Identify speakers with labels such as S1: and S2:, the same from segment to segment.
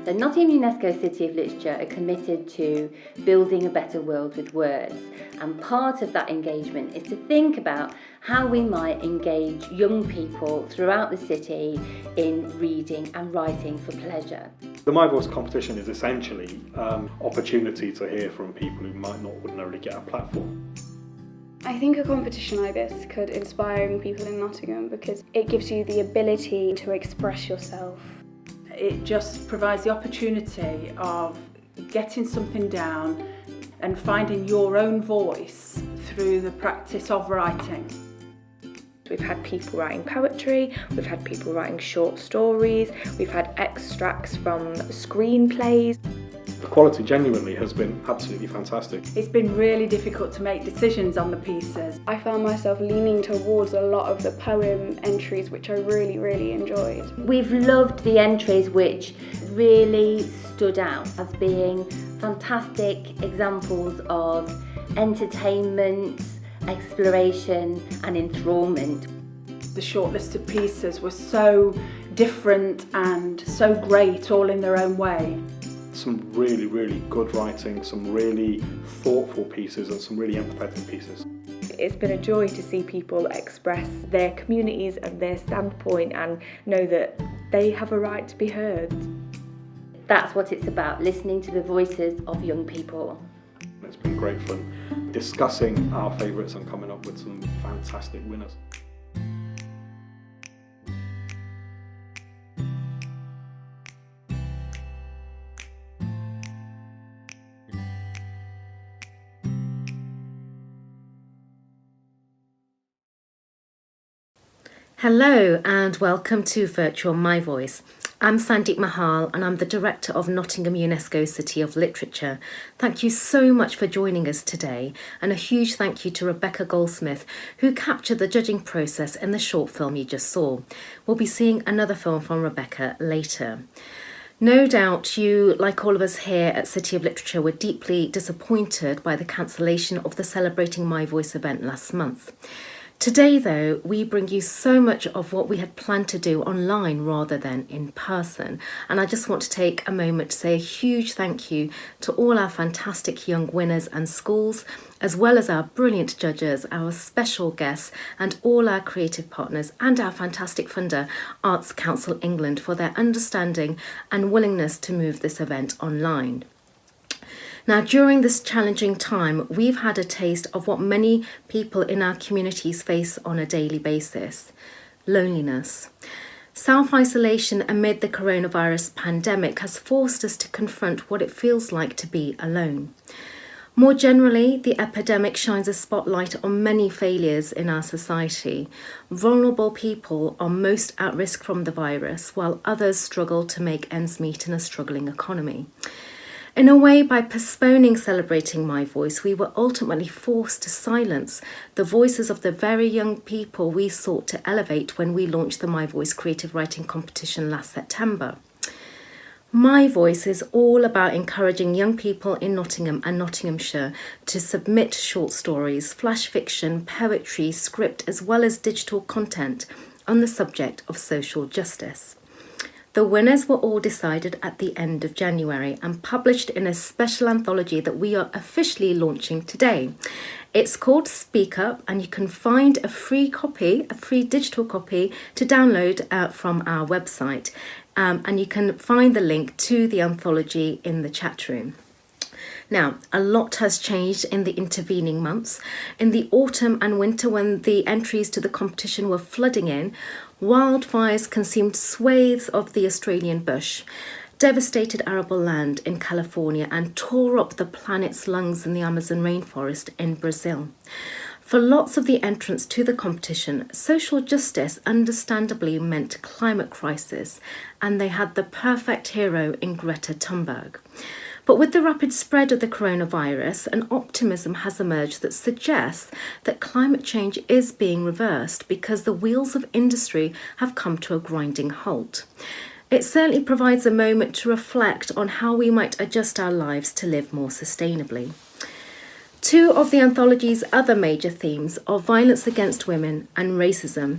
S1: The Nottingham UNESCO City of Literature are committed to building a better world with words, and part of that engagement is to think about how we might engage young people throughout the city in reading and writing for pleasure.
S2: The MyVoice competition is essentially opportunity to hear from people who might not ordinarily get a platform.
S3: I think a competition like this could inspire young people in Nottingham because it gives you the ability to express yourself.
S4: It just provides the opportunity of getting something down and finding your own voice through the practice of writing.
S5: We've had people writing poetry, we've had people writing short stories, we've had extracts from screenplays.
S2: The quality genuinely has been absolutely fantastic.
S4: It's been really difficult to make decisions on the pieces.
S3: I found myself leaning towards a lot of the poem entries, which I really enjoyed.
S1: We've loved the entries which really stood out as being fantastic examples of entertainment, exploration and enthralment.
S4: The shortlisted pieces were so different and so great all in their own way.
S2: Some really good writing, some really thoughtful pieces and some really empathetic pieces.
S5: It's been a joy to see people express their communities and their standpoint and know that they have a right to be heard.
S1: That's what it's about, listening to the voices of young people.
S2: It's been great fun discussing our favourites and coming up with some fantastic winners.
S6: Hello and welcome to Virtual MyVoice. I'm Sandeep Mahal and I'm the Director of Nottingham UNESCO City of Literature. Thank you so much for joining us today, and a huge thank you to Rebecca Goldsmith who captured the judging process in the short film you just saw. We'll be seeing another film from Rebecca later. No doubt you, like all of us here at City of Literature, were deeply disappointed by the cancellation of the Celebrating My Voice event last month. Today, though, we bring you so much of what we had planned to do online rather than in person. And I just want to take a moment to say a huge thank you to all our fantastic young winners and schools, as well as our brilliant judges, our special guests, and all our creative partners, and our fantastic funder, Arts Council England, for their understanding and willingness to move this event online. Now, during this challenging time, we've had a taste of what many people in our communities face on a daily basis: loneliness. Self-isolation amid the coronavirus pandemic has forced us to confront what it feels like to be alone. More generally, the epidemic shines a spotlight on many failures in our society. Vulnerable people are most at risk from the virus, while others struggle to make ends meet in a struggling economy. In a way, by postponing Celebrating My Voice, we were ultimately forced to silence the voices of the very young people we sought to elevate when we launched the My Voice creative writing competition last September. My Voice is all about encouraging young people in Nottingham and Nottinghamshire to submit short stories, flash fiction, poetry, script, as well as digital content on the subject of social justice. The winners were all decided at the end of January and published in a special anthology that we are officially launching today. It's called Speak Up, and you can find a free digital copy to download from our website. And you can find the link to the anthology in the chat room. Now, a lot has changed in the intervening months. In the autumn and winter, when the entries to the competition were flooding in, wildfires consumed swathes of the Australian bush, devastated arable land in California, and tore up the planet's lungs in the Amazon rainforest in Brazil. For lots of the entrants to the competition, social justice understandably meant climate crisis, and they had the perfect hero in Greta Thunberg. But with the rapid spread of the coronavirus, an optimism has emerged that suggests that climate change is being reversed because the wheels of industry have come to a grinding halt. It certainly provides a moment to reflect on how we might adjust our lives to live more sustainably. Two of the anthology's other major themes are violence against women and racism.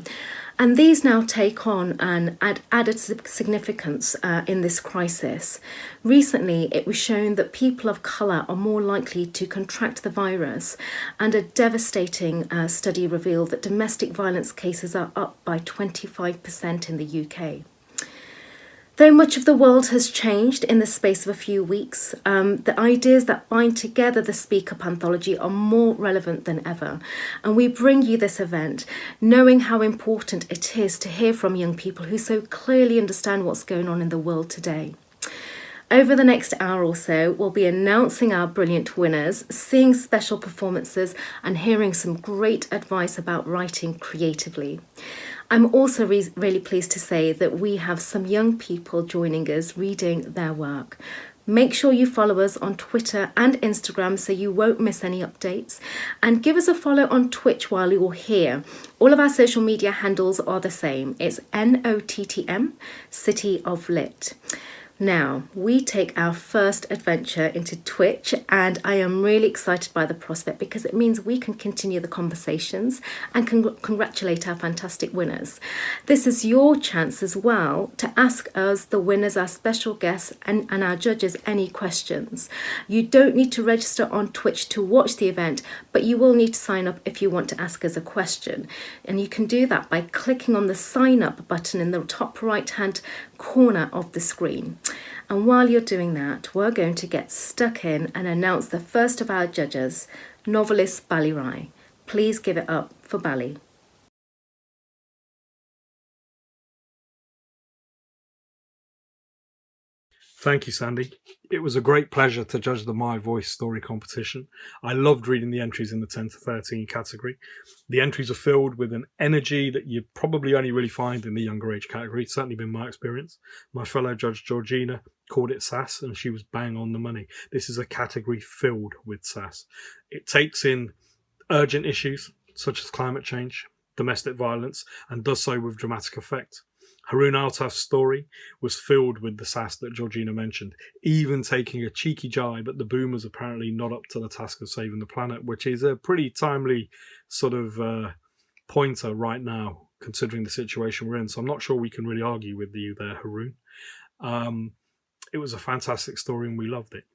S6: And these now take on an added significance in this crisis. Recently, it was shown that people of colour are more likely to contract the virus, and a devastating study revealed that domestic violence cases are up by 25% in the UK. Though much of the world has changed in the space of a few weeks, the ideas that bind together the Speak Up anthology are more relevant than ever. And we bring you this event knowing how important it is to hear from young people who so clearly understand what's going on in the world today. Over the next hour or so, we'll be announcing our brilliant winners, seeing special performances, and hearing some great advice about writing creatively. I'm also really pleased to say that we have some young people joining us reading their work. Make sure you follow us on Twitter and Instagram so you won't miss any updates. And give us a follow on Twitch while you're here. All of our social media handles are the same. It's NOTTM, City of Lit. Now, we take our first adventure into Twitch, and I am really excited by the prospect because it means we can continue the conversations and congratulate our fantastic winners. This is your chance as well to ask us, the winners, our special guests, and our judges any questions. You don't need to register on Twitch to watch the event, but you will need to sign up if you want to ask us a question. And you can do that by clicking on the sign up button in the top right hand corner of the screen. And while you're doing that, we're going to get stuck in and announce the first of our judges, novelist Bally Rai. Please give it up for Bally.
S2: Thank you, Sandy. It was a great pleasure to judge the MyVoice story competition. I loved reading the entries in the 10 to 13 category. The entries are filled with an energy that you probably only really find in the younger age category. It's certainly been my experience. My fellow judge Georgina called it sass, and she was bang on the money. This is a category filled with sass. It takes in urgent issues such as climate change, domestic violence, and does so with dramatic effect. Haroon Altaf's story was filled with the sass that Georgina mentioned, even taking a cheeky jibe at the boomers apparently not up to the task of saving the planet, which is a pretty timely sort of pointer right now, considering the situation we're in. So I'm not sure we can really argue with you there, Haroon. It was a fantastic story and we loved it.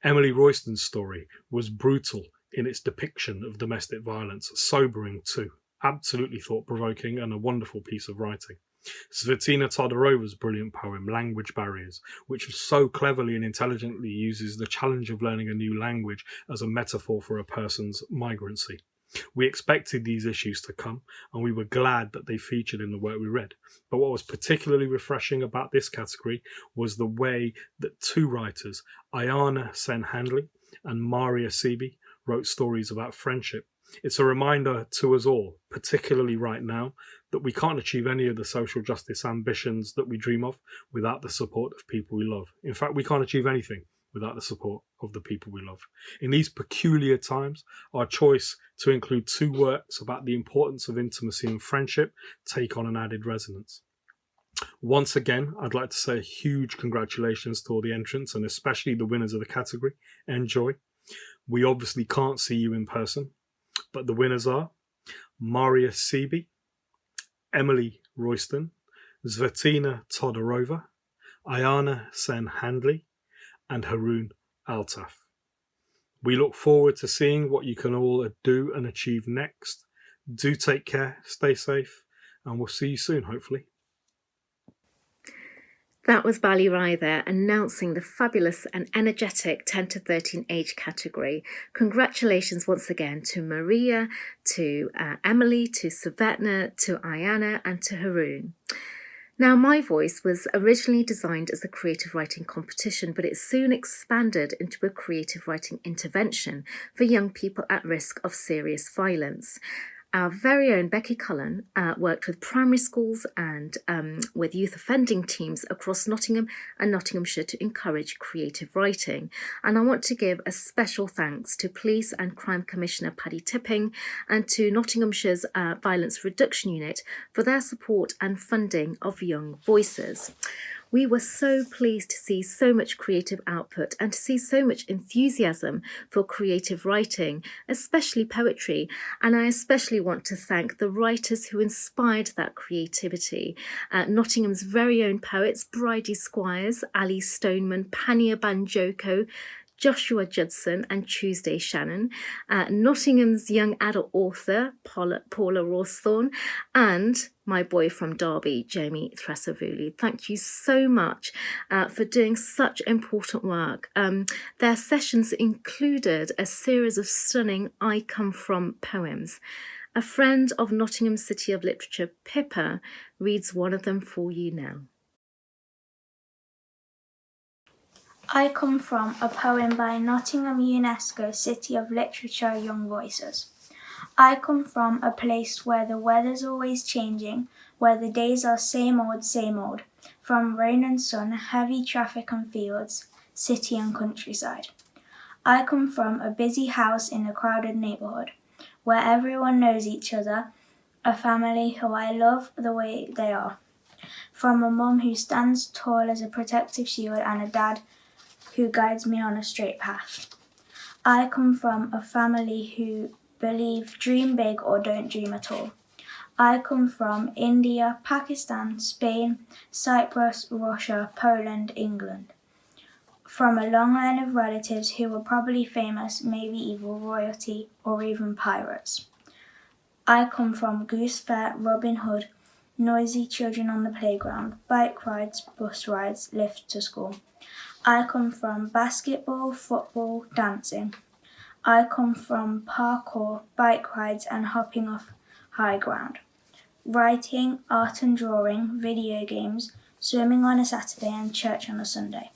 S2: Emily Royston's story was brutal in its depiction of domestic violence, sobering too, absolutely thought-provoking and a wonderful piece of writing. Svetlana Todorova's brilliant poem, Language Barriers, which so cleverly and intelligently uses the challenge of learning a new language as a metaphor for a person's migrancy. We expected these issues to come, and we were glad that they featured in the work we read. But what was particularly refreshing about this category was the way that two writers, Ayana Sen-Handley and Maria Sebi, wrote stories about friendship. It's a reminder to us all, particularly right now, that we can't achieve any of the social justice ambitions that we dream of without the support of people we love. In fact, we can't achieve anything without the support of the people we love. In these peculiar times, our choice to include two works about the importance of intimacy and friendship take on an added resonance. Once again, I'd like to say a huge congratulations to all the entrants and especially the winners of the category. Enjoy. We obviously can't see you in person, but the winners are Maria Sebi, Emily Royston, Svetlana Todorova, Ayana Sen-Handley, and Haroon Altaf. We look forward to seeing what you can all do and achieve next. Do take care, stay safe, and we'll see you soon, hopefully.
S6: That was Bally Rai there, announcing the fabulous and energetic 10 to 13 age category. Congratulations once again to Maria, to Emily, to Svetlana, to Ayana, and to Haroon. Now, MyVoice was originally designed as a creative writing competition, but it soon expanded into a creative writing intervention for young people at risk of serious violence. Our very own Becky Cullen worked with primary schools and with youth offending teams across Nottingham and Nottinghamshire to encourage creative writing. And I want to give a special thanks to Police and Crime Commissioner Paddy Tipping and to Nottinghamshire's Violence Reduction Unit for their support and funding of young voices. We were so pleased to see so much creative output and to see so much enthusiasm for creative writing, especially poetry. And I especially want to thank the writers who inspired that creativity. Nottingham's very own poets, Bridie Squires, Ali Stoneman, Pania Banjoko, Joshua Judson and Tuesday Shannon, Nottingham's young adult author, Paula Rawsthorne, and my boy from Derby, Jamie Thrasavuli. Thank you so much for doing such important work. Their sessions included a series of stunning I Come From poems. A friend of Nottingham City of Literature, Pippa, reads one of them for you now.
S7: I Come From, a poem by Nottingham UNESCO City of Literature Young Voices. I come from a place where the weather's always changing, where the days are same old, from rain and sun, heavy traffic and fields, city and countryside. I come from a busy house in a crowded neighbourhood, where everyone knows each other, a family who I love the way they are. From a mum who stands tall as a protective shield and a dad who guides me on a straight path. I come from a family who believe dream big or don't dream at all. I come from India, Pakistan, Spain, Cyprus, Russia, Poland, England. From a long line of relatives who were probably famous, maybe evil royalty or even pirates. I come from Goose Fair, Robin Hood, noisy children on the playground, bike rides, bus rides, lifts to school. I come from basketball, football, dancing. I come from parkour, bike rides and hopping off high ground. Writing, art and drawing, video games, swimming on a Saturday and church on a Sunday.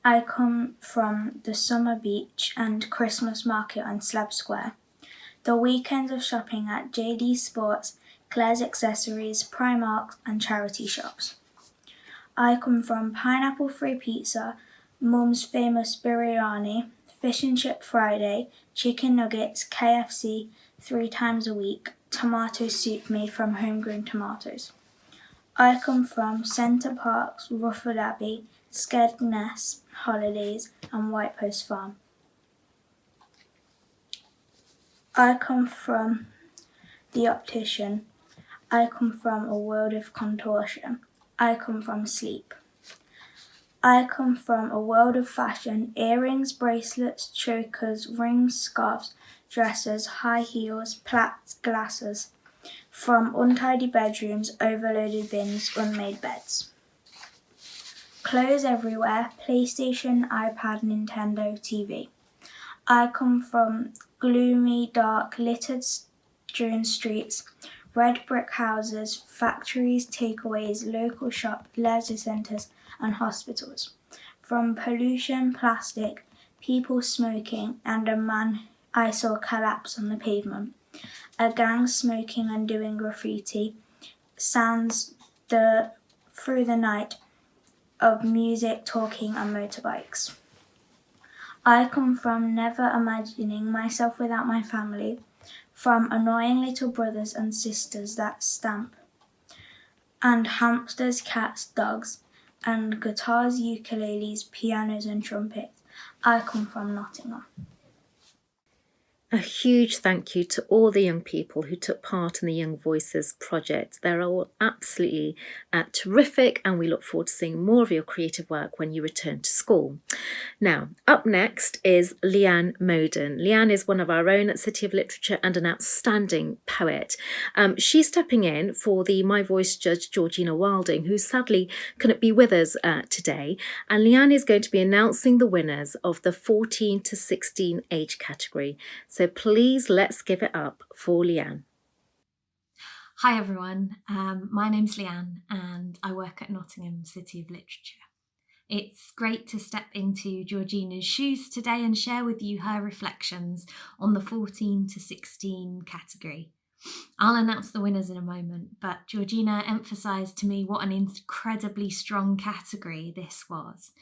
S7: I come from the summer beach and Christmas market on Slab Square. The weekends of shopping at JD Sports, Claire's Accessories, Primark and charity shops. I come from pineapple-free pizza, Mum's famous biryani, fish and chip Friday, chicken nuggets, KFC 3 times a week, tomato soup made from homegrown tomatoes. I come from Centre Parks, Rufford Abbey, Skegness Holidays and White Post Farm. I come from the optician. I come from a world of contortion. I come from sleep. I come from a world of fashion, earrings, bracelets, chokers, rings, scarves, dresses, high heels, plaits, glasses. From untidy bedrooms, overloaded bins, unmade beds. Clothes everywhere, PlayStation, iPad, Nintendo, TV. I come from gloomy, dark, littered, strewn streets, red brick houses, factories, takeaways, local shops, leisure centres and hospitals. From pollution, plastic, people smoking and a man I saw collapse on the pavement. A gang smoking and doing graffiti, sounds through the night of music, talking and motorbikes. I come from never imagining myself without my family, from annoying little brothers and sisters that stamp, and hamsters, cats, dogs, and guitars, ukuleles, pianos and trumpets. I come from Nottingham.
S6: A huge thank you to all the young people who took part in the Young Voices project. They're all absolutely terrific, and we look forward to seeing more of your creative work when you return to school. Now, up next is Leanne Moden. Leanne is one of our own at City of Literature and an outstanding poet. She's stepping in for the MyVoice judge Georgina Wilding, who sadly couldn't be with us today. And Leanne is going to be announcing the winners of the 14 to 16 age category. So please let's give it up for Leanne.
S8: Hi everyone, my name's Leanne and I work at Nottingham City of Literature. It's great to step into Georgina's shoes today and share with you her reflections on the 14 to 16 category. I'll announce the winners in a moment, but Georgina emphasised to me what an incredibly strong category this was.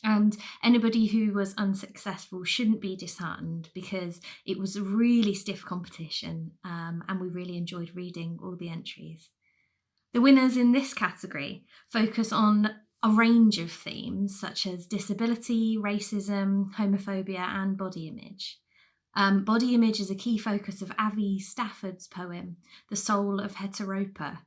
S8: And anybody who was unsuccessful shouldn't be disheartened because it was a really stiff competition and we really enjoyed reading all the entries. The winners in this category focus on a range of themes such as disability, racism, homophobia and body image. Body image is a key focus of Abby Stafford's poem, The Soul of Heteropa.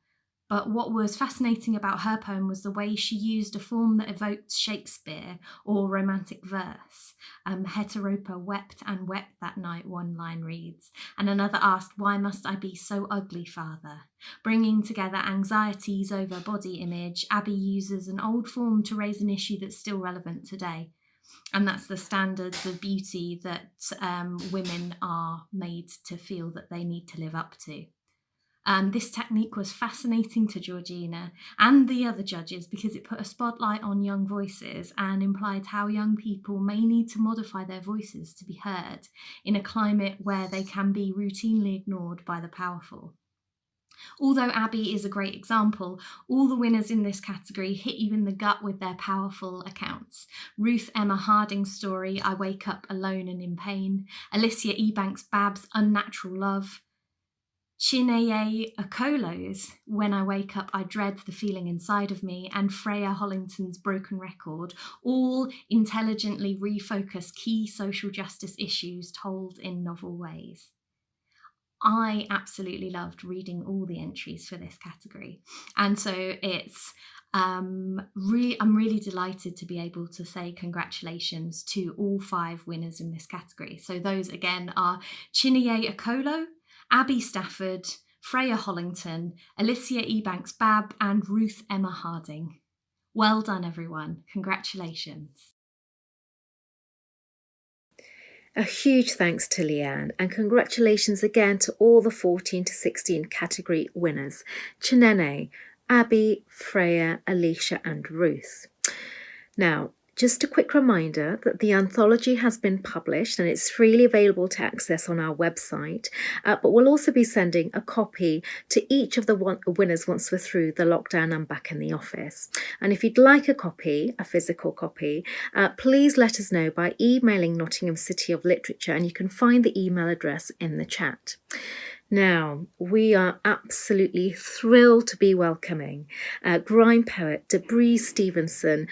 S8: But what was fascinating about her poem was the way she used a form that evoked Shakespeare or romantic verse. Heteropa wept and wept that night, one line reads, and another asked, why must I be so ugly, father? Bringing together anxieties over body image, Abby uses an old form to raise an issue that's still relevant today. And that's the standards of beauty that women are made to feel that they need to live up to. This technique was fascinating to Georgina and the other judges because it put a spotlight on young voices and implied how young people may need to modify their voices to be heard in a climate where they can be routinely ignored by the powerful. Although Abby is a great example, all the winners in this category hit you in the gut with their powerful accounts. Ruth Emma Harding's story, I Wake Up Alone and in Pain, Alicia Ebanks Babb's Unnatural Love, Chineye Okolo's When I Wake Up I Dread the Feeling Inside of Me, and Freya Hollington's Broken Record all intelligently refocus key social justice issues told in novel ways. I absolutely loved reading all the entries for this category, and so it's I'm really delighted to be able to say congratulations to all 5 winners in this category. So those again are Chineye Okolo, Abby Stafford, Freya Hollington, Alicia Ebanks Babb and Ruth Emma Harding. Well done everyone, congratulations.
S6: A huge thanks to Leanne and congratulations again to all the 14 to 16 category winners, Chinene, Abby, Freya, Alicia and Ruth. Now, just a quick reminder that the anthology has been published and it's freely available to access on our website, but we'll also be sending a copy to each of the winners once we're through the lockdown and back in the office. And if you'd like a copy, a physical copy, please let us know by emailing Nottingham City of Literature, and you can find the email address in the chat. Now, we are absolutely thrilled to be welcoming grime poet Debree Stevenson.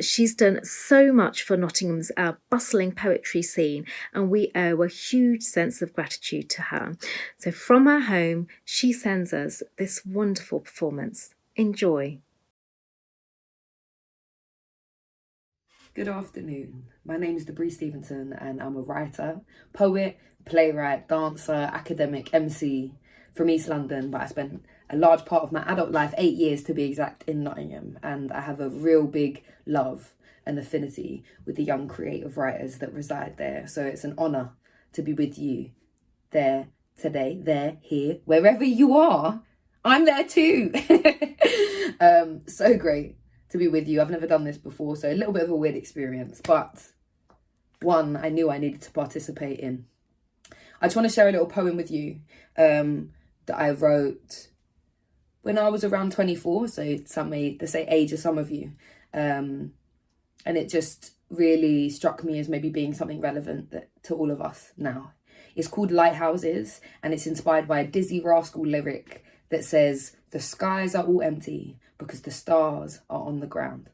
S6: She's done so much for Nottingham's bustling poetry scene, and we owe a huge sense of gratitude to her. So from her home, she sends us this wonderful performance. Enjoy.
S9: Good afternoon. My name is Debree Stevenson and I'm a writer, poet, playwright, dancer, academic, MC from East London, but I spent a large part of my adult life, 8 years to be exact, in Nottingham, and I have a real big love and affinity with the young creative writers that reside there. So it's an honour to be with you there today, there, here, wherever you are. I'm there too. So great to be with you. I've never done this before, so a little bit of a weird experience, but one I knew I needed to participate in. I just want to share a little poem with you that I wrote when I was around 24, so some may the same age as some of you, and it just really struck me as maybe being something relevant to all of us now. It's called Lighthouses, and it's inspired by a Dizzy Rascal lyric that says, "The skies are all empty because the stars are on the ground."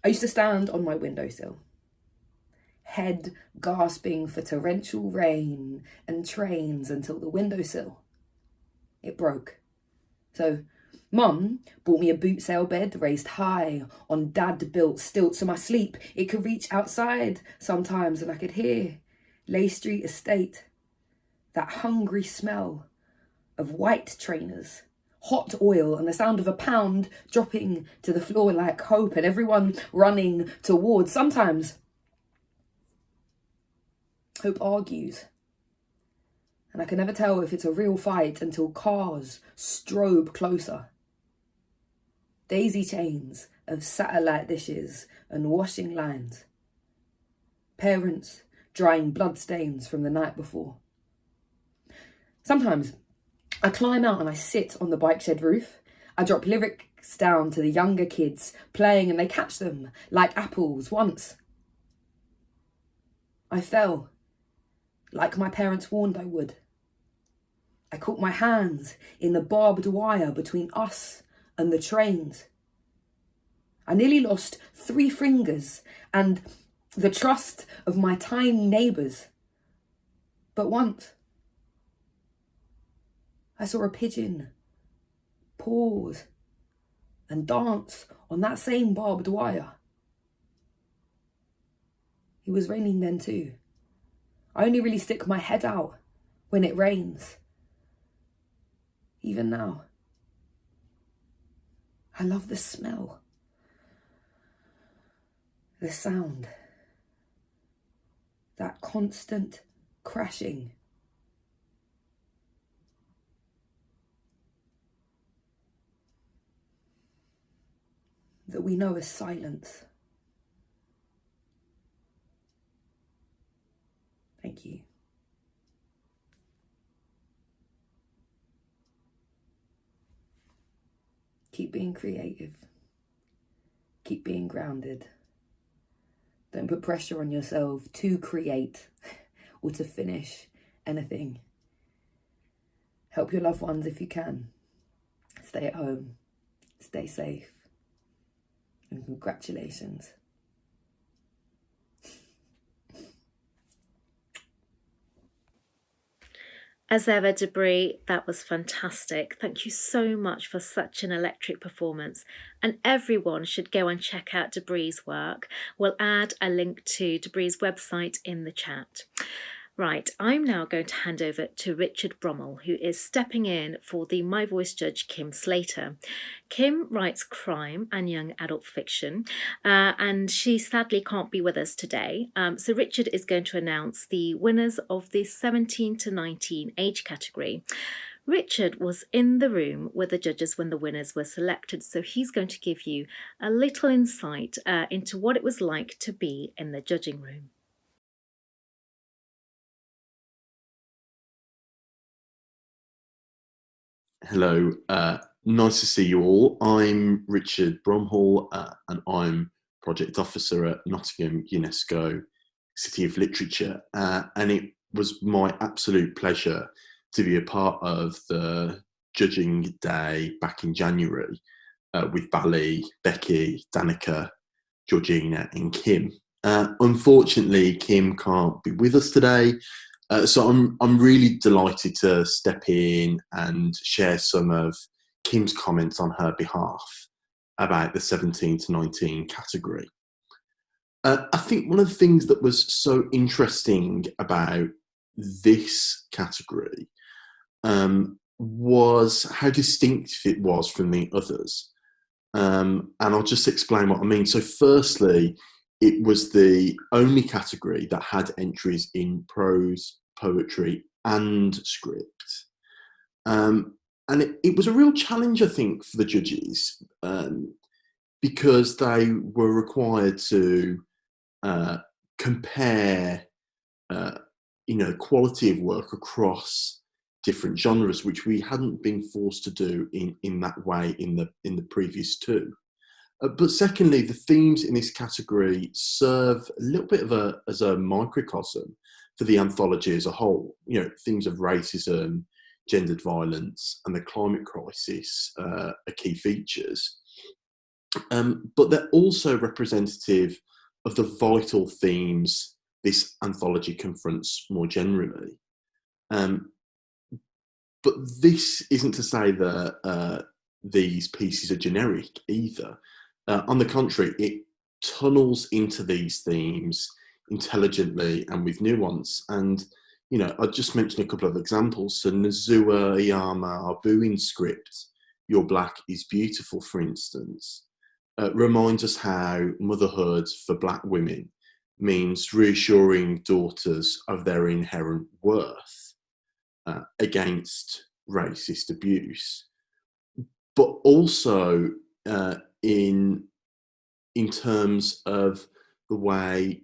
S9: I used to stand on my windowsill, head gasping for torrential rain and trains until the windowsill, it broke. So Mum bought me a boot sail bed raised high on dad-built stilts, so my sleep, it could reach outside sometimes and I could hear Leigh Street Estate, that hungry smell of white trainers, hot oil and the sound of a pound dropping to the floor like hope and everyone running towards. Sometimes hope argues, and I can never tell if it's a real fight until cars strobe closer. Daisy chains of satellite dishes and washing lines. Parents drying bloodstains from the night before. Sometimes I climb out and I sit on the bike shed roof. I drop lyrics down to the younger kids playing and they catch them like apples. Once I fell like my parents warned I would. I caught my hands in the barbed wire between us and the trains. I nearly lost 3 fingers and the trust of my tiny neighbours. But once, I saw a pigeon pause and dance on that same barbed wire. It was raining then too. I only really stick my head out when it rains. Even now, I love the smell, the sound, that constant crashing. That we know as silence. Thank you. Keep being creative. Keep being grounded. Don't put pressure on yourself to create or to finish anything. Help your loved ones if you can. Stay at home. Stay safe. And congratulations.
S6: As ever, Debris, that was fantastic. Thank you so much for such an electric performance. And everyone should go and check out Debris's work. We'll add a link to Debris's website in the chat. Right, I'm now going to hand over to Richard Brummel, who is stepping in for the MyVoice judge Kim Slater. Kim writes crime and young adult fiction, and she sadly can't be with us today. So Richard is going to announce the winners of the 17 to 19 age category. Richard was in the room with the judges when the winners were selected, so he's going to give you a little insight into what it was like to be in the judging room.
S10: Hello, nice to see you all. I'm Richard Bromhall and I'm Project Officer at Nottingham UNESCO City of Literature, and it was my absolute pleasure to be a part of the judging day back in January with Bally, Becky, Danica, Georgina and Kim. Unfortunately, Kim can't be with us today. So I'm really delighted to step in and share some of Kim's comments on her behalf about the 17 to 19 category. I think one of the things that was so interesting about this category was how distinct it was from the others. And I'll just explain what I mean. So firstly, it was the only category that had entries in prose, poetry and script. And it was a real challenge, I think, for the judges because they were required to compare, quality of work across different genres, which we hadn't been forced to do in that way in the previous two. But secondly, the themes in this category serve a little bit of as a microcosm for the anthology as a whole. Themes of racism, gendered violence, and the climate crisis are key features. But they're also representative of the vital themes this anthology confronts more generally. But this isn't to say that these pieces are generic either. On the contrary, it tunnels into these themes intelligently and with nuance. And, I'll just mention a couple of examples. So Nzua Iyama Abuin script, Your Black is Beautiful, for instance, reminds us how motherhood for Black women means reassuring daughters of their inherent worth against racist abuse. But also in terms of the way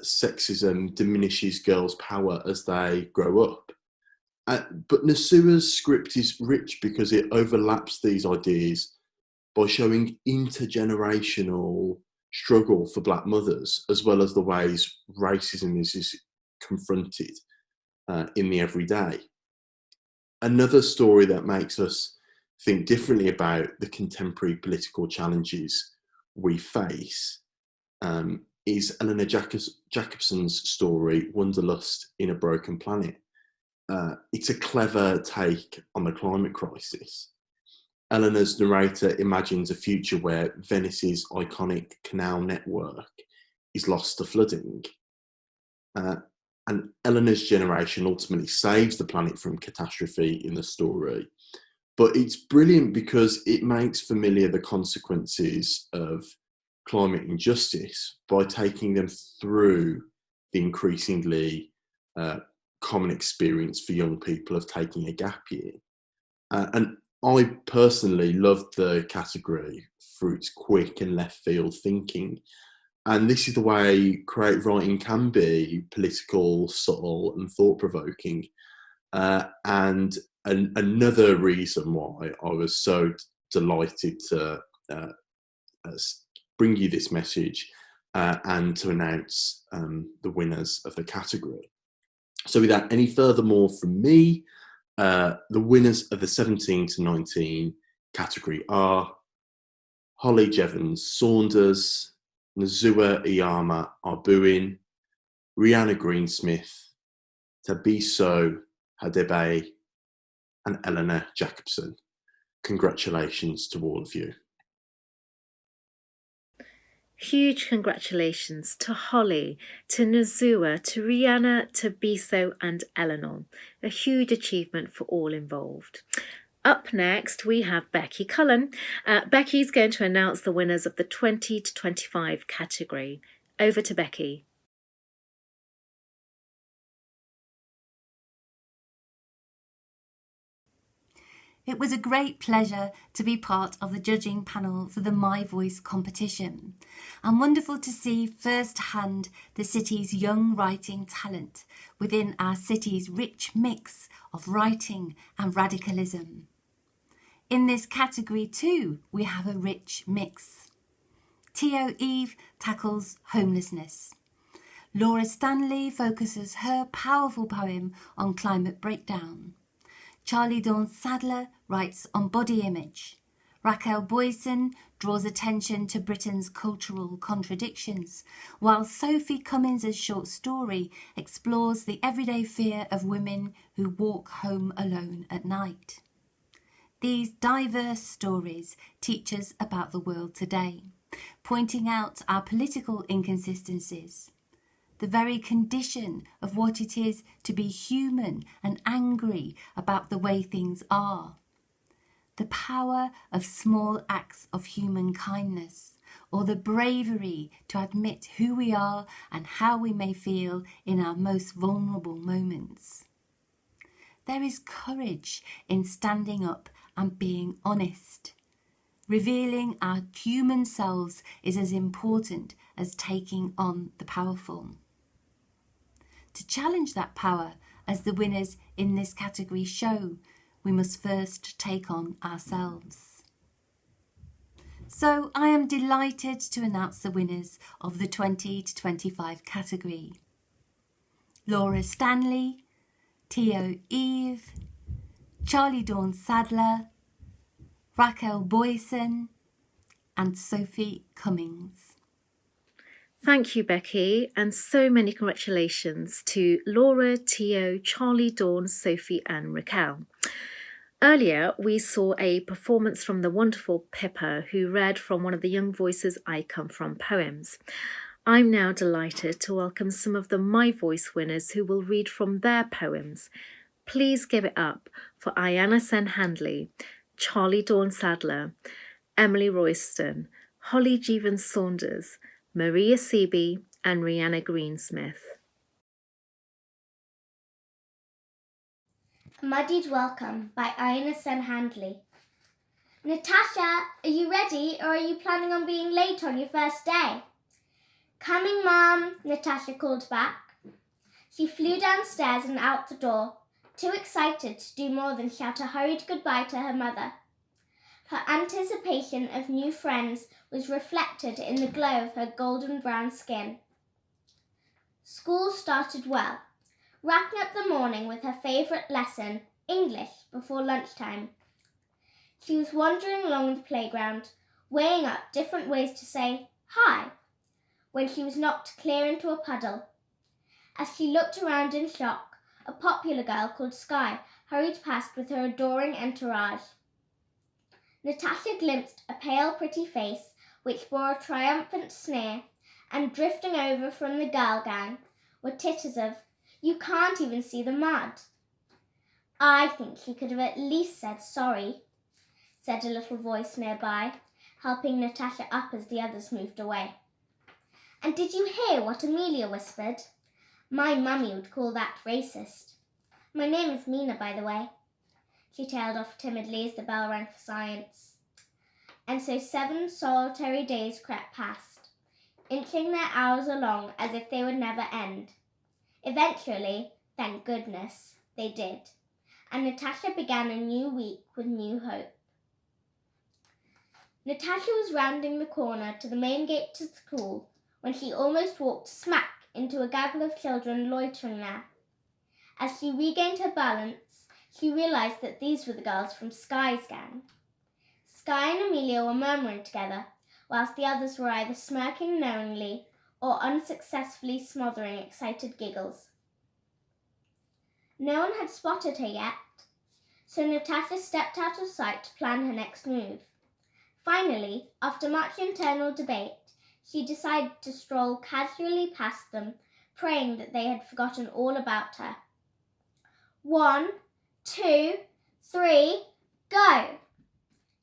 S10: sexism diminishes girls' power as they grow up. But Nsua's script is rich because it overlaps these ideas by showing intergenerational struggle for Black mothers, as well as the ways racism is confronted in the everyday. another story that makes us think differently about the contemporary political challenges we face is Eleanor Jacobson's story, Wanderlust in a Broken Planet. It's a clever take on the climate crisis. Eleanor's narrator imagines a future where Venice's iconic canal network is lost to flooding. And Eleanor's generation ultimately saves the planet from catastrophe in the story. But it's brilliant because it makes familiar the consequences of climate injustice by taking them through the increasingly common experience for young people of taking a gap year. And I personally loved the category for its quick and left field thinking. And this is the way creative writing can be: political, subtle, and thought-provoking. And another reason why I was so delighted to bring you this message and to announce the winners of the category. So without any further more from me, the winners of the 17 to 19 category are Holly Jevons Saunders, Nzua Iyama Arbuin, Rihanna Greensmith, Tabiso Hadebe, and Eleanor Jacobson. Congratulations to all of you.
S6: Huge congratulations to Holly, to Nzua, to Rihanna, to Biso and Eleanor. A huge achievement for all involved. Up next, we have Becky Cullen. Becky's going to announce the winners of the 20 to 25 category. Over to Becky.
S11: It was a great pleasure to be part of the judging panel for the MyVoice competition, and wonderful to see firsthand the city's young writing talent within our city's rich mix of writing and radicalism. In this category too, we have a rich mix. T.O. Eve tackles homelessness. Laura Stanley focuses her powerful poem on climate breakdown. Charlie Dawn Sadler writes on body image. Raquel Boyson draws attention to Britain's cultural contradictions, while Sophie Cummins' short story explores the everyday fear of women who walk home alone at night. These diverse stories teach us about the world today, pointing out our political inconsistencies, the very condition of what it is to be human and angry about the way things are. The power of small acts of human kindness, or the bravery to admit who we are and how we may feel in our most vulnerable moments. There is courage in standing up and being honest. Revealing our human selves is as important as taking on the powerful. To challenge that power, as the winners in this category show, we must first take on ourselves. So I am delighted to announce the winners of the 20 to 25 category. Laura Stanley, T.O. Eve, Charlie Dawn Sadler, Raquel Boyson, and Sophie Cummins.
S6: Thank you, Becky, and so many congratulations to Laura, Tio, Charlie, Dawn, Sophie and Raquel. Earlier, we saw a performance from the wonderful Pippa, who read from one of the Young Voices I Come From poems. I'm now delighted to welcome some of the MyVoice winners who will read from their poems. Please give it up for Ayanna Sen Handley, Charlie Dawn Sadler, Emily Royston, Holly Jevons Saunders, Maria Seaby and Rihanna Greensmith.
S12: A Muddied Welcome by Ayanna Sen Handley. Natasha, are you ready or are you planning on being late on your first day? Coming, Mum, Natasha called back. She flew downstairs and out the door, too excited to do more than shout a hurried goodbye to her mother. Her anticipation of new friends was reflected in the glow of her golden brown skin. School started well, wrapping up the morning with her favourite lesson, English before lunchtime. She was wandering along the playground, weighing up different ways to say hi, when she was knocked clear into a puddle. As she looked around in shock, a popular girl called Sky hurried past with her adoring entourage. Natasha glimpsed a pale, pretty face which bore a triumphant sneer, and drifting over from the girl gang were titters of, "You can't even see the mud." "I think she could have at least said sorry," said a little voice nearby, helping Natasha up as the others moved away. "And did you hear what Amelia whispered? My mummy would call that racist. My name is Mina, by the way." She tailed off timidly as the bell rang for science. And so 7 solitary days crept past, inching their hours along as if they would never end. Eventually, thank goodness, they did, and Natasha began a new week with new hope. Natasha was rounding the corner to the main gate to school when she almost walked smack into a gaggle of children loitering there. As she regained her balance, she realised that these were the girls from Sky's gang. Sky and Amelia were murmuring together, whilst the others were either smirking knowingly or unsuccessfully smothering excited giggles. No one had spotted her yet, so Natasha stepped out of sight to plan her next move. Finally, after much internal debate, she decided to stroll casually past them, praying that they had forgotten all about her. 1, 2, 3, go!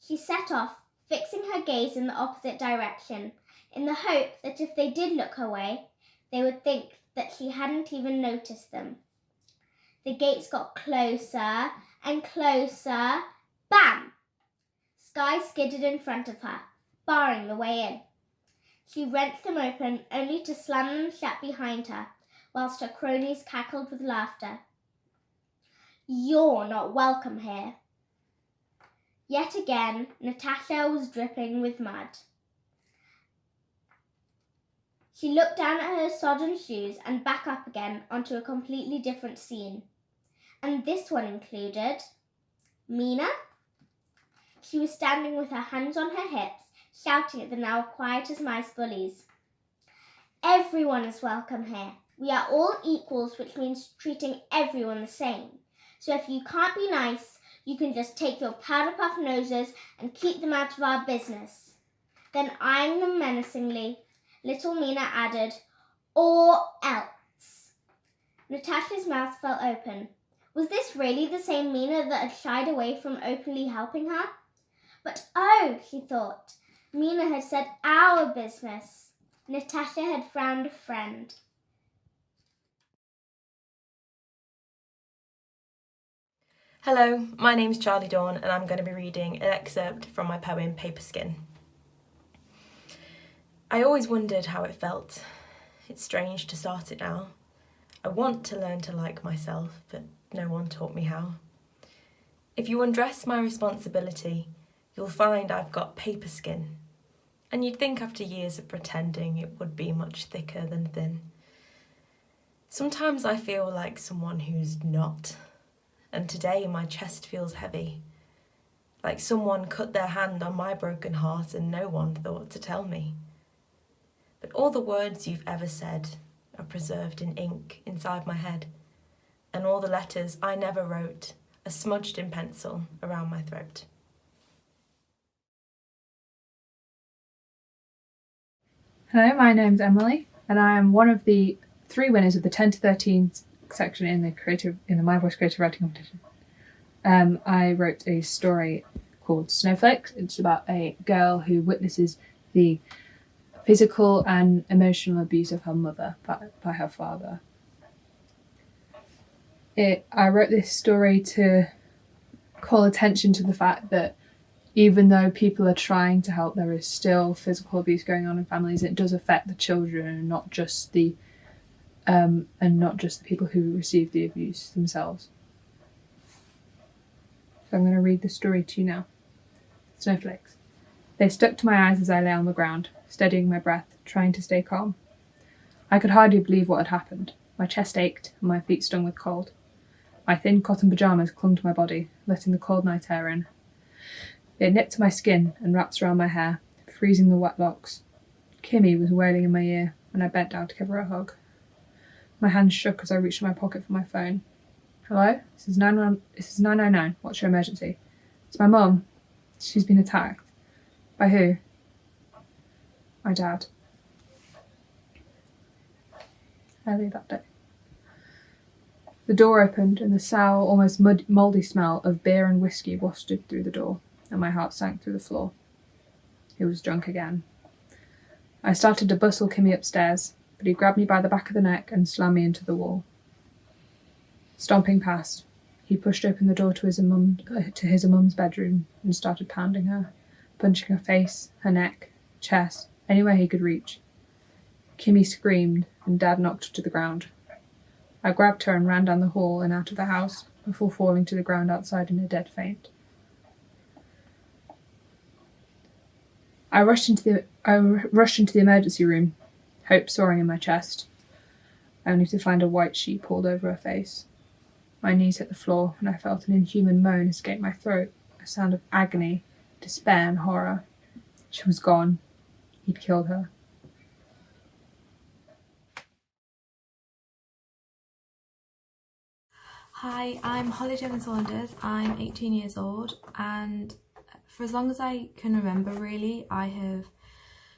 S12: She set off, fixing her gaze in the opposite direction, in the hope that if they did look her way, they would think that she hadn't even noticed them. The gates got closer and closer. Bam! Sky skidded in front of her, barring the way in. She wrenched them open, only to slam them shut behind her, whilst her cronies cackled with laughter. "You're not welcome here." Yet again, Natasha was dripping with mud. She looked down at her sodden shoes and back up again onto a completely different scene. And this one included Mina. She was standing with her hands on her hips, shouting at the now quiet as mice bullies. "Everyone is welcome here. We are all equals, which means treating everyone the same. So if you can't be nice, you can just take your powder puff noses and keep them out of our business." Then, eyeing them menacingly, little Mina added, "Or else." Natasha's mouth fell open. Was this really the same Mina that had shied away from openly helping her? But oh, she thought, Mina had said our business. Natasha had found a friend.
S13: Hello, my name's Charlie Dawn and I'm going to be reading an excerpt from my poem Paper Skin. I always wondered how it felt. It's strange to start it now. I want to learn to like myself, but no one taught me how. If you undress my responsibility, you'll find I've got paper skin. And you'd think after years of pretending it would be much thicker than thin. Sometimes I feel like someone who's not. And today my chest feels heavy. Like someone cut their hand on my broken heart and no one thought to tell me. But all the words you've ever said are preserved in ink inside my head. And all the letters I never wrote are smudged in pencil around my throat.
S14: Hello, my name's Emily, and I am one of the 3 winners of the 10 to 13 section in the MyVoice creative writing competition. I wrote a story called Snowflakes. It's about a girl who witnesses the physical and emotional abuse of her mother by her father. I wrote this story to call attention to the fact that even though people are trying to help, there is still physical abuse going on in families. It does affect the children and not just the people who receive the abuse themselves. So I'm going to read the story to you now. Snowflakes. They stuck to my eyes as I lay on the ground, steadying my breath, trying to stay calm. I could hardly believe what had happened. My chest ached and my feet stung with cold. My thin cotton pyjamas clung to my body, letting the cold night air in. It nipped to my skin and wrapped around my hair, freezing the wet locks. Kimmy was wailing in my ear, and I bent down to give her a hug. My hand shook as I reached in my pocket for my phone. Hello? This is 999. What's your emergency? It's my mum. She's been attacked. By who? My dad. Early that day. The door opened and the sour, almost mouldy smell of beer and whiskey wafted through the door, and my heart sank through the floor. He was drunk again. I started to bustle Kimmy upstairs, but he grabbed me by the back of the neck and slammed me into the wall. Stomping past, he pushed open the door to his mum's bedroom and started pounding her, punching her face, her neck, chest, anywhere he could reach. Kimmy screamed and Dad knocked her to the ground. I grabbed her and ran down the hall and out of the house before falling to the ground outside in a dead faint. I rushed into the emergency room, hope soaring in my chest, only to find a white sheet pulled over her face. My knees hit the floor and I felt an inhuman moan escape my throat, a sound of agony, despair and horror. She was gone. He'd killed her.
S15: Hi, I'm Holly Saunders. I'm 18 years old, and for as long as I can remember, really, I have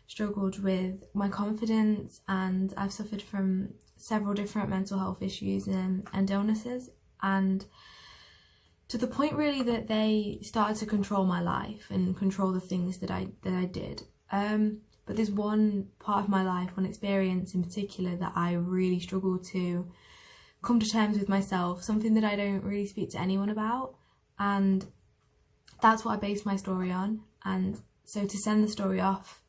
S15: struggled with my confidence, and I've suffered from several different mental health issues and illnesses, and to the point really that they started to control my life and control the things that I did. But there's one part of my life, one experience in particular, that I really struggle to come to terms with myself, something that I don't really speak to anyone about, and that's what I based my story on. And so to send the story off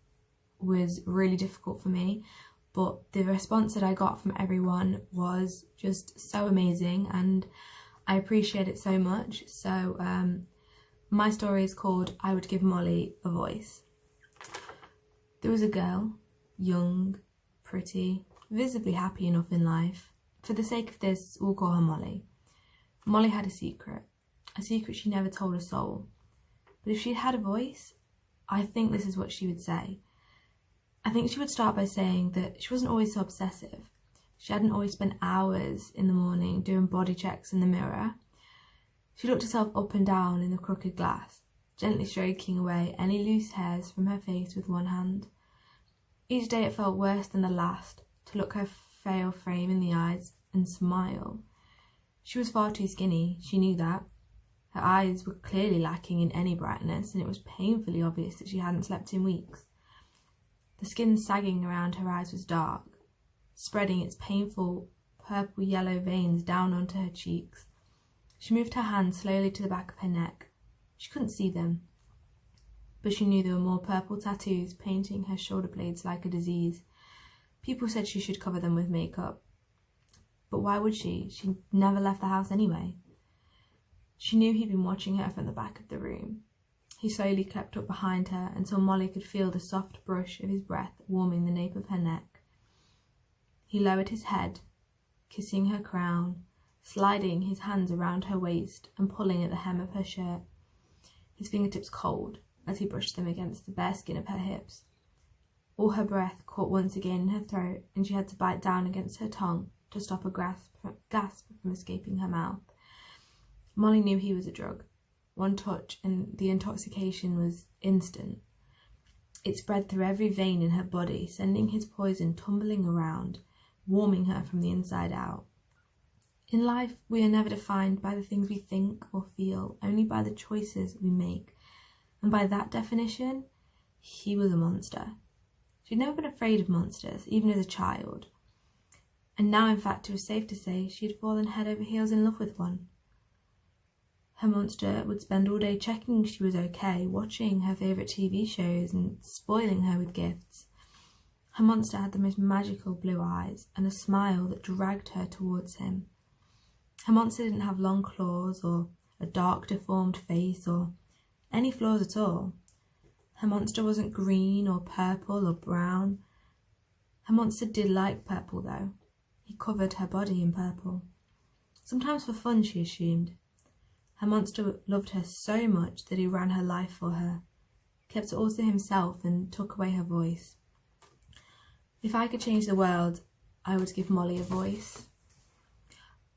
S15: was really difficult for me, but the response that I got from everyone was just so amazing, and I appreciate it so much. So my story is called I Would Give Molly a Voice. There was a girl, young, pretty, visibly happy enough in life. For the sake of this, we'll call her Molly. Molly had a secret she never told a soul. But if she'd had a voice, I think this is what she would say. I think she would start by saying that she wasn't always so obsessive. She hadn't always spent hours in the morning doing body checks in the mirror. She looked herself up and down in the crooked glass, gently stroking away any loose hairs from her face with one hand. Each day it felt worse than the last to look her frail frame in the eyes and smile. She was far too skinny, she knew that. Her eyes were clearly lacking in any brightness, and it was painfully obvious that she hadn't slept in weeks. The skin sagging around her eyes was dark, spreading its painful purple-yellow veins down onto her cheeks. She moved her hands slowly to the back of her neck. She couldn't see them, but she knew there were more purple tattoos painting her shoulder blades like a disease. People said she should cover them with makeup. But why would she? She never left the house anyway. She knew he'd been watching her from the back of the room. He slowly crept up behind her until Molly could feel the soft brush of his breath warming the nape of her neck. He lowered his head, kissing her crown, sliding his hands around her waist and pulling at the hem of her shirt, his fingertips cold as he brushed them against the bare skin of her hips. All her breath caught once again in her throat, and she had to bite down against her tongue to stop a gasp from escaping her mouth. Molly knew he was a drug. One touch and the intoxication was instant. It spread through every vein in her body, sending his poison tumbling around, warming her from the inside out. In life, we are never defined by the things we think or feel, only by the choices we make. And by that definition, he was a monster. She'd never been afraid of monsters, even as a child. And now, in fact, it was safe to say she had fallen head over heels in love with one. Her monster would spend all day checking she was okay, watching her favourite TV shows and spoiling her with gifts. Her monster had the most magical blue eyes and a smile that dragged her towards him. Her monster didn't have long claws or a dark deformed face or any flaws at all. Her monster wasn't green or purple or brown. Her monster did like purple though. He covered her body in purple. Sometimes for fun, she assumed. Her monster loved her so much that he ran her life for her, kept it all to himself and took away her voice. If I could change the world, I would give Molly a voice.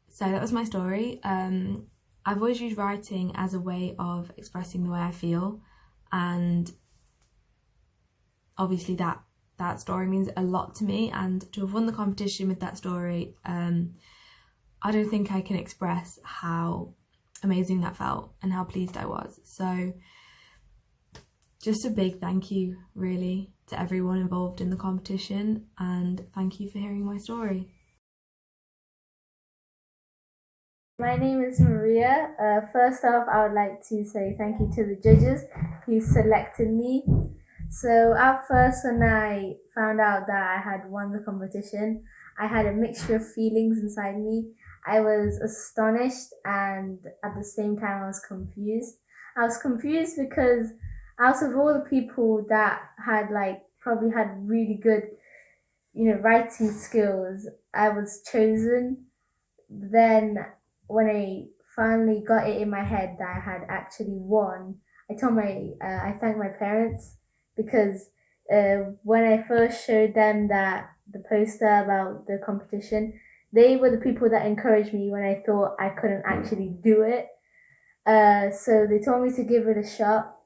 S15: So that was my story. I've always used writing as a way of expressing the way I feel, and obviously that story means a lot to me, and to have won the competition with that story, I don't think I can express how amazing that felt and how pleased I was. So just a big thank you really to everyone involved in the competition, and thank you for hearing my story.
S16: My name is Maria. First off, I would like to say thank you to the judges who selected me. So at first, when I found out that I had won the competition, I had a mixture of feelings inside me. I was astonished, and at the same time I was confused. I was confused because out of all the people that had probably had really good, writing skills, I was chosen. Then when I finally got it in my head that I had actually won, I thanked my parents, because when I first showed them the poster about the competition, they were the people that encouraged me when I thought I couldn't actually do it. So they told me to give it a shot,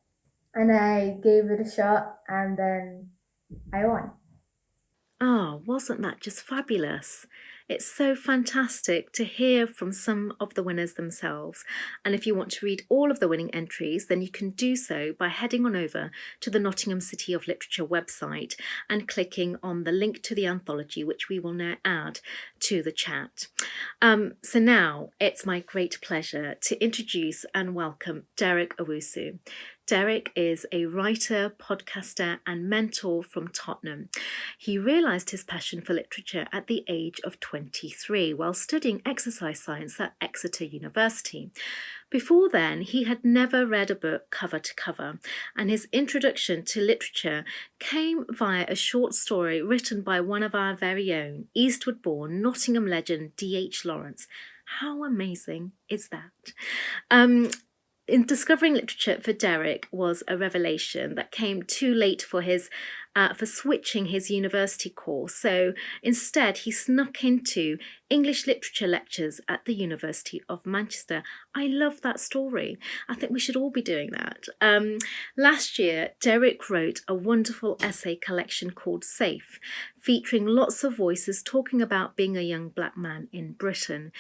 S16: and I gave it a shot, and then I won.
S6: Ah, wasn't that just fabulous? It's so fantastic to hear from some of the winners themselves. And if you want to read all of the winning entries, then you can do so by heading on over to the Nottingham City of Literature website and clicking on the link to the anthology, which we will now add to the chat. So now it's my great pleasure to introduce and welcome Derek Owusu. Derek is a writer, podcaster and mentor from Tottenham. He realised his passion for literature at the age of 23 while studying exercise science at Exeter University. Before then, he had never read a book cover to cover, and his introduction to literature came via a short story written by one of our very own, Eastwood-born Nottingham legend D.H. Lawrence. How amazing is that? In discovering literature for Derek was a revelation that came too late for switching his university course. So instead, he snuck into English literature lectures at the University of Manchester. I love that story. I think we should all be doing that. Last year, Derek wrote a wonderful essay collection called Safe, featuring lots of voices talking about being a young black man in Britain.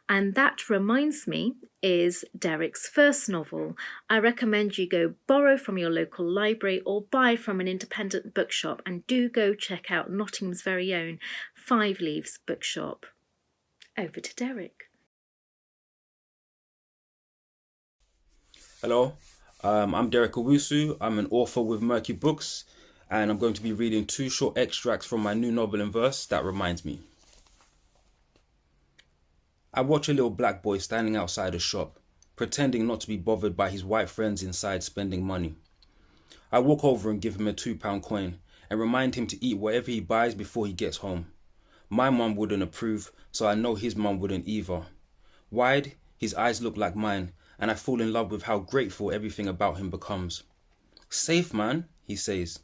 S6: And that reminds me is Derek's first novel. I recommend you go borrow from your local library or buy from an independent bookshop, and do go check out Nottingham's very own Five Leaves bookshop. Over to Derek.
S17: Hello, I'm Derek Owusu. I'm an author with Murky Books, and I'm going to be reading 2 short extracts from my new novel in verse, That Reminds Me. I watch a little black boy standing outside a shop, pretending not to be bothered by his white friends inside spending money. I walk over and give him a £2 coin and remind him to eat whatever he buys before he gets home. My mum wouldn't approve, so I know his mum wouldn't either. Wide, his eyes look like mine, and I fall in love with how grateful everything about him becomes. Safe, man, he says.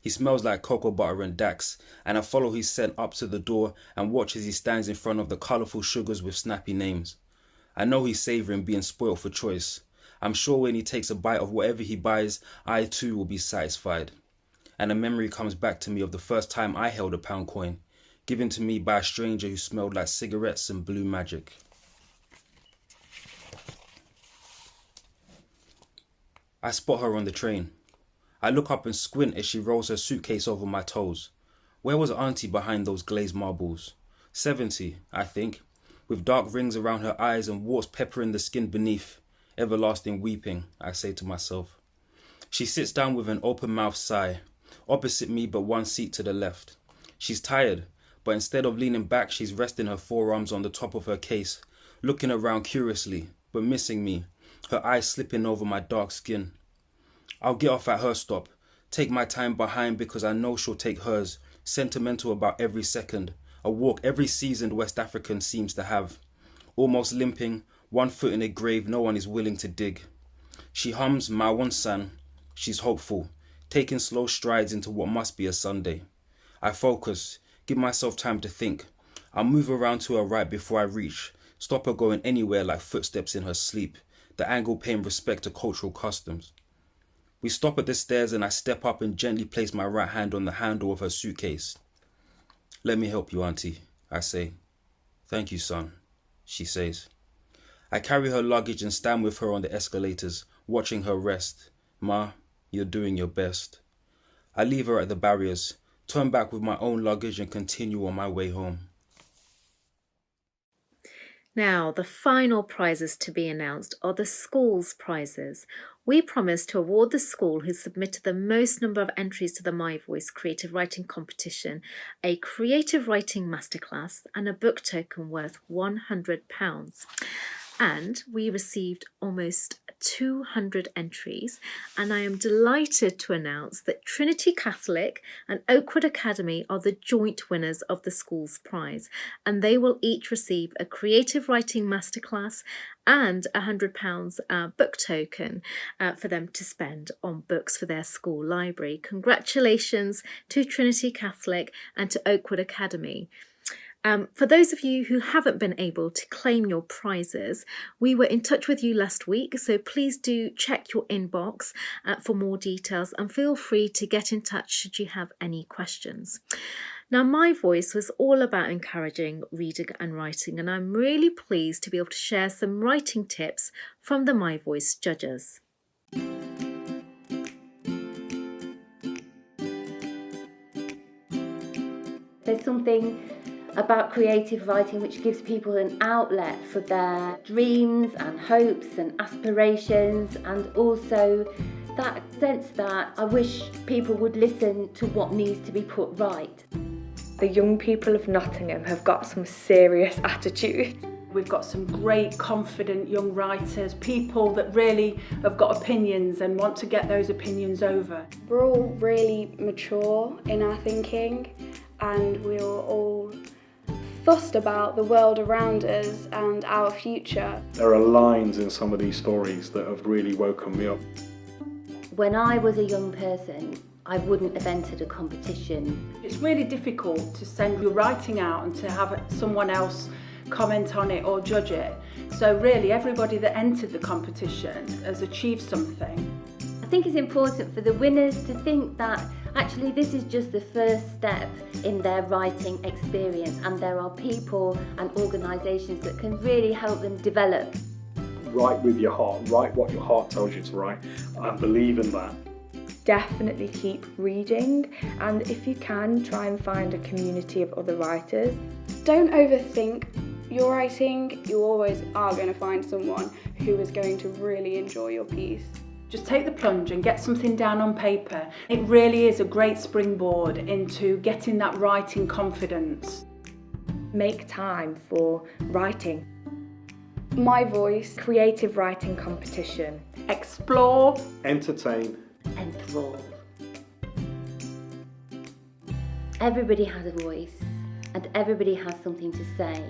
S17: He smells like cocoa butter and Dax, and I follow his scent up to the door and watch as he stands in front of the colourful sugars with snappy names. I know he's savouring being spoilt for choice. I'm sure when he takes a bite of whatever he buys, I too will be satisfied. And a memory comes back to me of the first time I held a £1 coin, given to me by a stranger who smelled like cigarettes and blue magic. I spot her on the train. I look up and squint as she rolls her suitcase over my toes. Where was Auntie behind those glazed marbles? 70, I think, with dark rings around her eyes and warts peppering the skin beneath. Everlasting weeping, I say to myself. She sits down with an open-mouthed sigh, opposite me but 1 seat to the left. She's tired, but instead of leaning back, she's resting her forearms on the top of her case, looking around curiously, but missing me, her eyes slipping over my dark skin. I'll get off at her stop, take my time behind because I know she'll take hers, sentimental about every second, a walk every seasoned West African seems to have. almost limping, one foot in a grave no one is willing to dig. She hums Ma Wan San. She's hopeful, taking slow strides into what must be a Sunday. I focus, give myself time to think. I'll move around to her right before I reach, stop her going anywhere like footsteps in her sleep, the angle paying respect to cultural customs. We stop at the stairs and I step up and gently place my right hand on the handle of her suitcase. Let me help you, Auntie, I say. Thank you, son, she says. I carry her luggage and stand with her on the escalators, watching her rest. Ma, you're doing your best. I leave her at the barriers, turn back with my own luggage and continue on my way home.
S6: Now, the final prizes to be announced are the school's prizes. We promised to award the school who submitted the most number of entries to the MyVoice creative writing competition a creative writing masterclass and a book token worth £100. And we received almost 200 entries, and I am delighted to announce that Trinity Catholic and Oakwood Academy are the joint winners of the school's prize, and they will each receive a creative writing masterclass and a £100 book token for them to spend on books for their school library. Congratulations to Trinity Catholic and to Oakwood Academy. For those of you who haven't been able to claim your prizes, we were in touch with you last week, so please do check your inbox for more details and feel free to get in touch should you have any questions. Now, MyVoice was all about encouraging reading and writing, and I'm really pleased to be able to share some writing tips from the MyVoice judges.
S1: There's something about creative writing which gives people an outlet for their dreams and hopes and aspirations, and also that sense that I wish people would listen to what needs to be put right.
S5: The young people of Nottingham have got some serious attitude.
S4: We've got some great, confident young writers, people that really have got opinions and want to get those opinions over.
S3: We're all really mature in our thinking, and we're all fussed about the world around us and our future.
S2: There are lines in some of these stories that have really woken me up.
S1: When I was a young person, I wouldn't have entered a competition.
S4: It's really difficult to send your writing out and to have someone else comment on it or judge it. So really everybody that entered the competition has achieved something.
S1: I think it's important for the winners to think that actually this is just the first step in their writing experience, and there are people and organisations that can really help them develop.
S2: Write with your heart, write what your heart tells you to write, and believe in that.
S5: Definitely keep reading, and if you can, try and find a community of other writers.
S3: Don't overthink your writing. You always are going to find someone who is going to really enjoy your piece.
S4: Just take the plunge and get something down on paper. It really is a great springboard into getting that writing confidence.
S5: Make time for writing.
S3: MyVoice
S5: creative writing competition.
S4: Explore,
S2: entertain,
S1: enthrall. Everybody has a voice and everybody has something to say.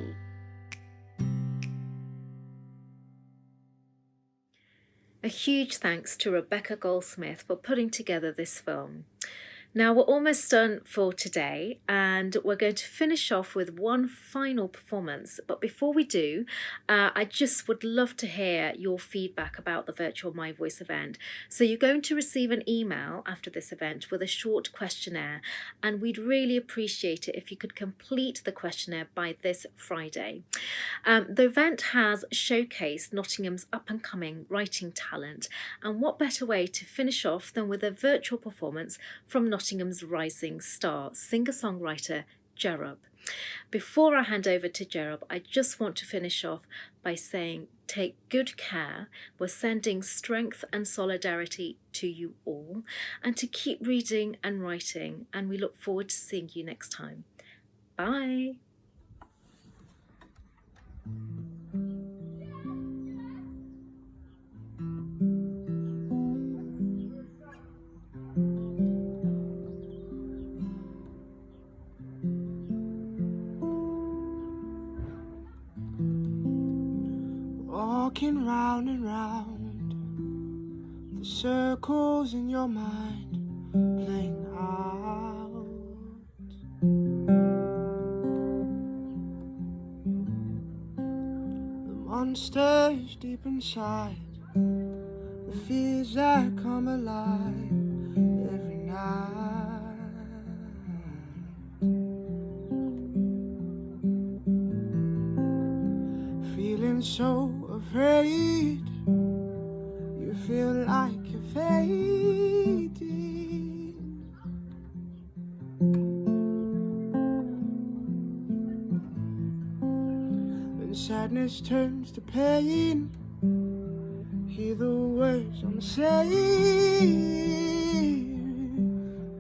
S6: A huge thanks to Rebecca Goldsmith for putting together this film. Now we're almost done for today, and we're going to finish off with one final performance. But before we do, I just would love to hear your feedback about the virtual MyVoice event. So you're going to receive an email after this event with a short questionnaire, and we'd really appreciate it if you could complete the questionnaire by this Friday. The event has showcased Nottingham's up-and-coming writing talent, and what better way to finish off than with a virtual performance from Nottingham's rising star, singer-songwriter Jerub. Before I hand over to Jerub, I just want to finish off by saying take good care. We're sending strength and solidarity to you all, and to keep reading and writing, and we look forward to seeing you next time. Bye.
S18: round and round, the circles in your mind playing out. The monsters deep inside, the fears that come alive every night. Feeling so afraid, you feel like you're fading. When sadness turns to pain, hear the words I'm saying.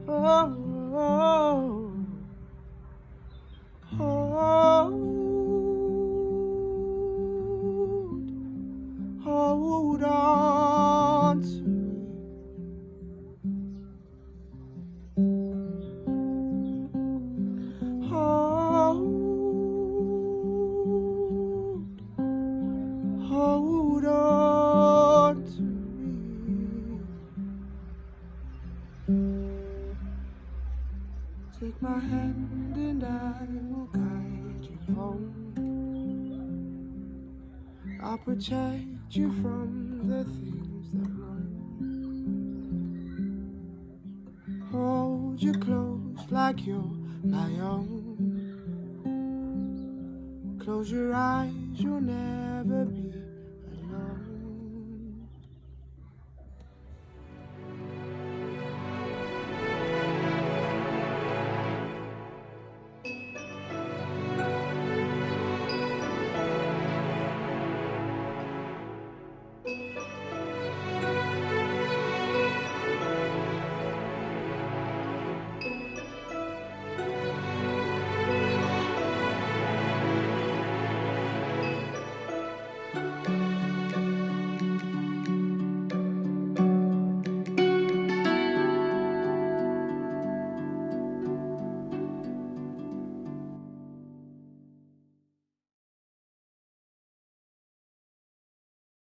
S18: Oh, oh, oh. Hold on to me. Hold on to me. Take my hand and I will guide you home. I'll protect you from the things that roam. Hold you close like you're my own. Close your eyes, you'll never be